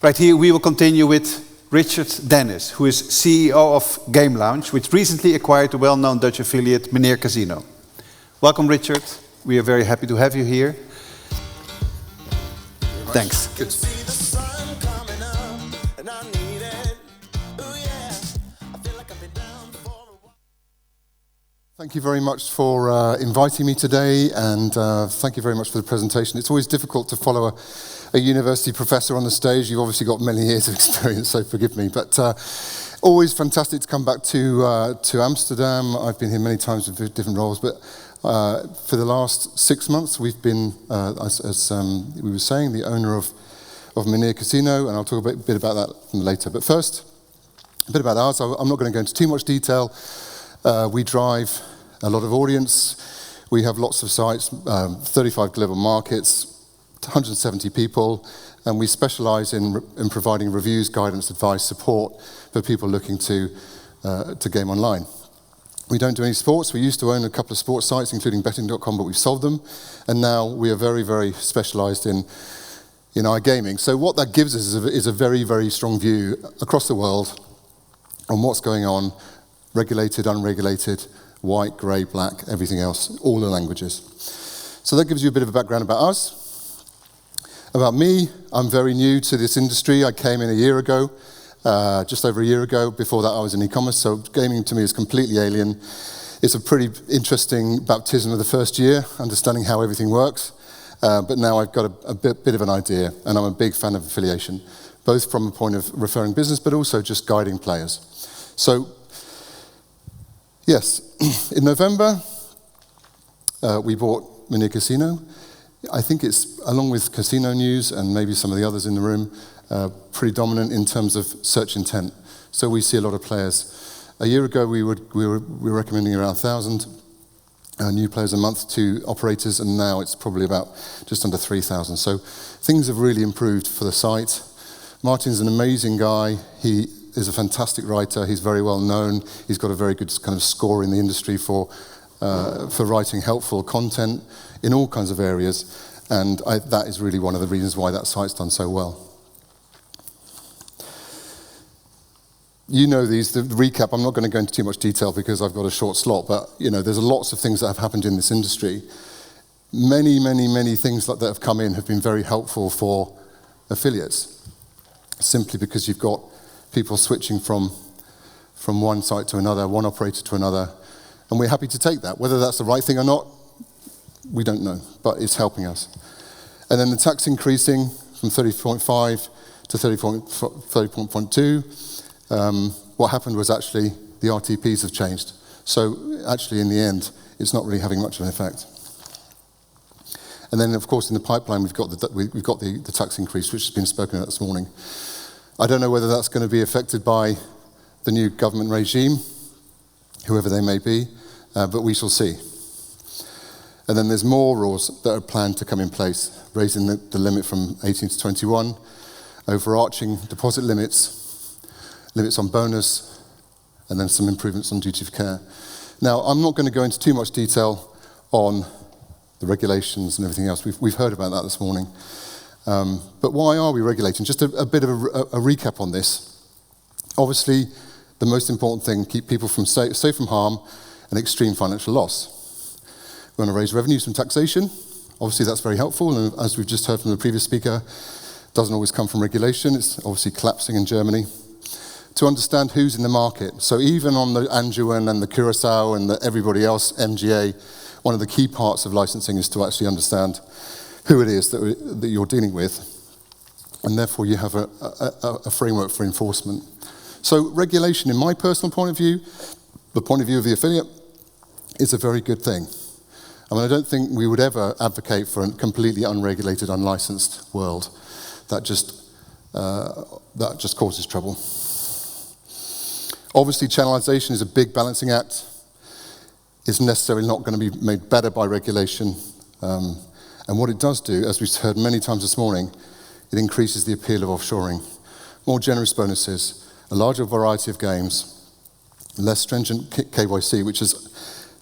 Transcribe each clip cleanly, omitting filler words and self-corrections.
Right here we will continue with Richard Dennys, who is CEO of Game Lounge, which recently acquired the well-known Dutch affiliate Meneer Casino. Welcome, Richard. We are very happy to have you here. Thanks. Good. Thank you very much for inviting me today, and thank you very much for the presentation. It's always difficult to follow a university professor on the stage. You've obviously got many years of experience, so forgive me. But always fantastic to come back to Amsterdam. I've been here many times with different roles, but for the last 6 months, we've been, as we were saying, the owner of Meneer Casino, and I'll talk a bit about that later. But first, a bit about ours. I'm not going to go into too much detail. We drive a lot of audience. We have lots of sites, 35 global markets, 170 people, and we specialize in providing reviews, guidance, advice, support for people looking to game online. We don't do any sports. We used to own a couple of sports sites, including betting.com, but we've sold them, and now we are very, very specialized in iGaming. So what that gives us is a very, very strong view across the world on what's going on, regulated, unregulated, white, grey, black, everything else, all the languages. So that gives you a bit of a background about us. About me, I'm very new to this industry. I came in a year ago, just over a year ago. Before that, I was in e-commerce, so gaming to me is completely alien. It's a pretty interesting baptism of the first year, understanding how everything works. But now I've got a bit of an idea, and I'm a big fan of affiliation, both from a point of referring business, but also just guiding players. So, yes, in November, we bought Meneer Casino. I think it's, along with Casino News and maybe some of the others in the room, pretty dominant in terms of search intent. So we see a lot of players. A year ago, we were recommending around 1,000 new players a month to operators, and now it's probably about just under 3,000. So things have really improved for the site. Martin's an amazing guy. He is a fantastic writer. He's very well known. He's got a very good kind of score in the industry for writing helpful content in all kinds of areas, and that is really one of the reasons why that site's done so well. You know the recap. I'm not going to go into too much detail because I've got a short slot, but there's lots of things that have happened in this industry. Many, many, many things that have come in have been very helpful for affiliates, simply because you've got people switching from one site to another, one operator to another, and we're happy to take that. Whether that's the right thing or not, we don't know, but it's helping us. And then the tax increasing from 30.5 to 30.2, what happened was actually the RTPs have changed. So actually in the end, it's not really having much of an effect. And then of course in the pipeline, we've got the tax increase, which has been spoken about this morning. I don't know whether that's going to be affected by the new government regime, whoever they may be, but we shall see. And then there's more rules that are planned to come in place, raising the limit from 18 to 21, overarching deposit limits on bonus, and then some improvements on duty of care. Now, I'm not going to go into too much detail on the regulations and everything else. We've heard about that this morning. But why are we regulating? Just a bit of a recap on this. Obviously, the most important thing, keep people safe from harm and extreme financial loss. We want to raise revenues from taxation. Obviously, that's very helpful, and as we've just heard from the previous speaker, it doesn't always come from regulation. It's obviously collapsing in Germany. To understand who's in the market. So even on the Anjouan and the Curaçao and everybody else, MGA, one of the key parts of licensing is to actually understand who it is that you're dealing with, and therefore you have a framework for enforcement. So regulation, in my personal point of view, the point of view of the affiliate, is a very good thing. I mean, I don't think we would ever advocate for a completely unregulated, unlicensed world. That just causes trouble. Obviously, channelization is a big balancing act. It's necessarily not going to be made better by regulation. And what it does do, as we've heard many times this morning, it increases the appeal of offshoring. More generous bonuses, a larger variety of games, less stringent KYC, which is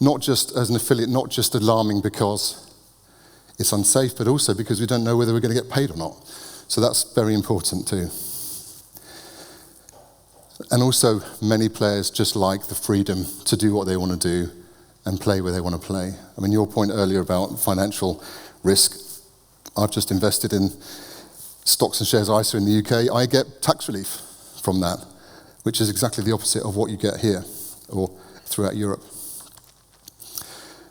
not just, as an affiliate, not just alarming because it's unsafe, but also because we don't know whether we're going to get paid or not. So that's very important too. And also, many players just like the freedom to do what they want to do and play where they want to play. I mean, your point earlier about financial risk, I've just invested in stocks and shares ISA in the UK. I get tax relief from that, which is exactly the opposite of what you get here or throughout Europe.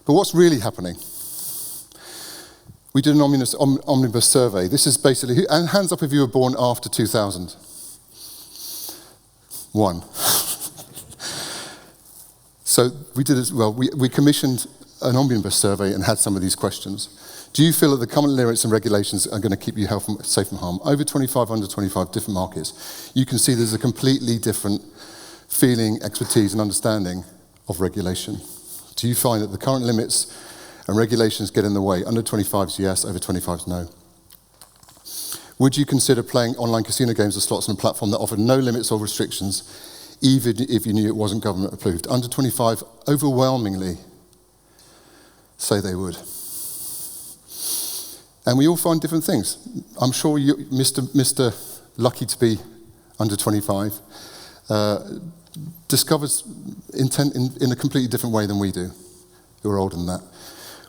But what's really happening? We did an omnibus survey. This is basically, and hands up if you were born after 2000. One. So we did as well. We commissioned an omnibus survey and had some of these questions. Do you feel that the current limits and regulations are going to keep you safe from harm? Over 25, under 25, different markets. You can see there's a completely different feeling, expertise, and understanding of regulation. Do you find that the current limits and regulations get in the way? Under 25s, yes. Over 25s, no. Would you consider playing online casino games or slots on a platform that offered no limits or restrictions, even if you knew it wasn't government approved? Under 25, overwhelmingly say they would. And we all find different things. I'm sure you, Mr. Lucky to be under 25, discovers intent in a completely different way than we do, who are older than that.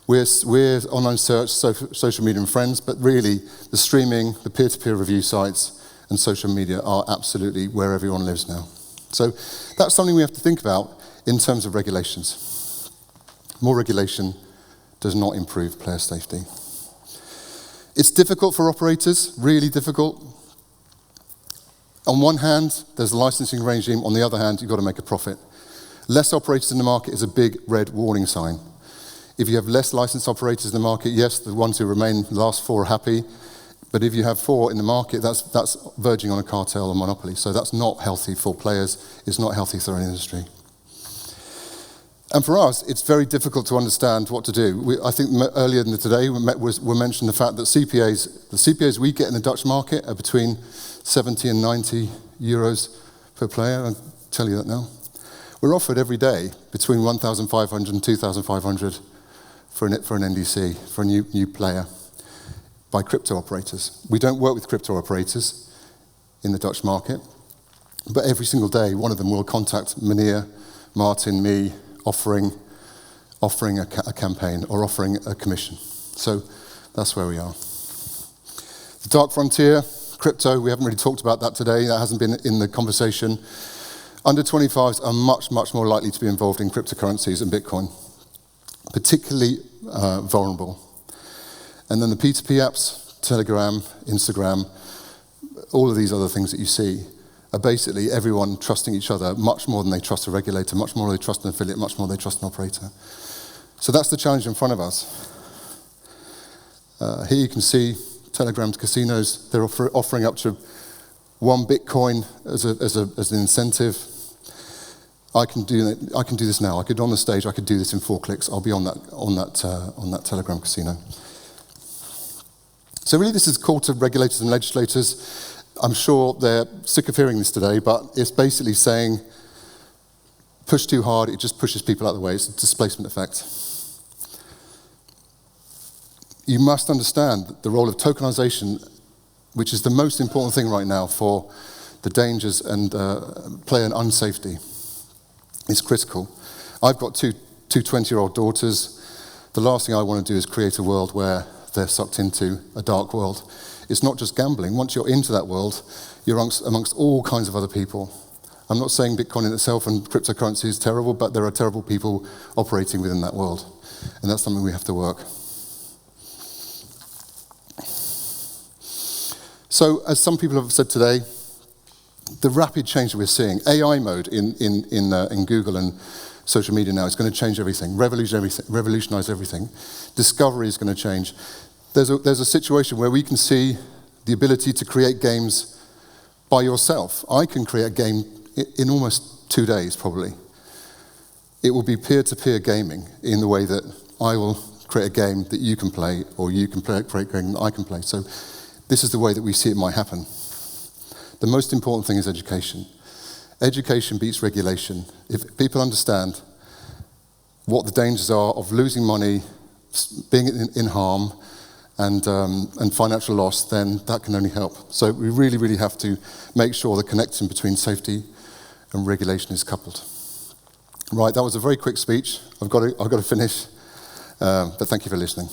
We're online search, social media and friends, but really the streaming, the peer-to-peer review sites and social media are absolutely where everyone lives now. So that's something we have to think about in terms of regulations. More regulation does not improve player safety. It's difficult for operators, really difficult. On one hand, there's the licensing regime. On the other hand, you've got to make a profit. Less operators in the market is a big red warning sign. If you have less licensed operators in the market, yes, the ones who remain, the last four are happy. But if you have four in the market, that's verging on a cartel or monopoly. So that's not healthy for players. It's not healthy for our industry. And for us, it's very difficult to understand what to do. I think earlier in today, we mentioned the fact that the CPAs we get in the Dutch market are between 70 and 90 euros per player. I'll tell you that now. We're offered every day between 1,500 and 2,500 for an NDC, for a new player, by crypto operators. We don't work with crypto operators in the Dutch market, but every single day, one of them will contact Meneer, Martin, me, offering a campaign or offering a commission. So that's where we are. The dark frontier, crypto, we haven't really talked about that today. That hasn't been in the conversation. Under 25s are much, much more likely to be involved in cryptocurrencies and Bitcoin, particularly vulnerable. And then the P2P apps, Telegram, Instagram, all of these other things that you see are basically everyone trusting each other much more than they trust a regulator, much more than they trust an affiliate, much more than they trust an operator. So that's the challenge in front of us. Here you can see Telegram's casinos. They're offering up to 1 Bitcoin as an incentive. I can do this now. I could on the stage. I could do this in 4 clicks. I'll be on that Telegram casino. So really, this is a call to regulators and legislators. I'm sure they're sick of hearing this today, but it's basically saying, push too hard, it just pushes people out of the way. It's a displacement effect. You must understand the role of tokenization, which is the most important thing right now for the dangers and player and unsafety. It's critical. I've got two 20-year-old daughters. The last thing I want to do is create a world where they're sucked into a dark world. It's not just gambling. Once you're into that world, you're amongst all kinds of other people. I'm not saying Bitcoin in itself and cryptocurrency is terrible, but there are terrible people operating within that world. And that's something we have to work. So, as some people have said today, the rapid change that we're seeing, AI mode in Google and social media now is going to change everything, revolutionize everything. Discovery is going to change. There's a situation where we can see the ability to create games by yourself. I can create a game in almost 2 days, probably. It will be peer-to-peer gaming in the way that I will create a game that you can play, or you can create a game that I can play. So this is the way that we see it might happen. The most important thing is education. Education beats regulation. If people understand what the dangers are of losing money, being in harm, and financial loss, then that can only help. So we really, really have to make sure the connection between safety and regulation is coupled. Right, that was a very quick speech. I've got to finish, but thank you for listening.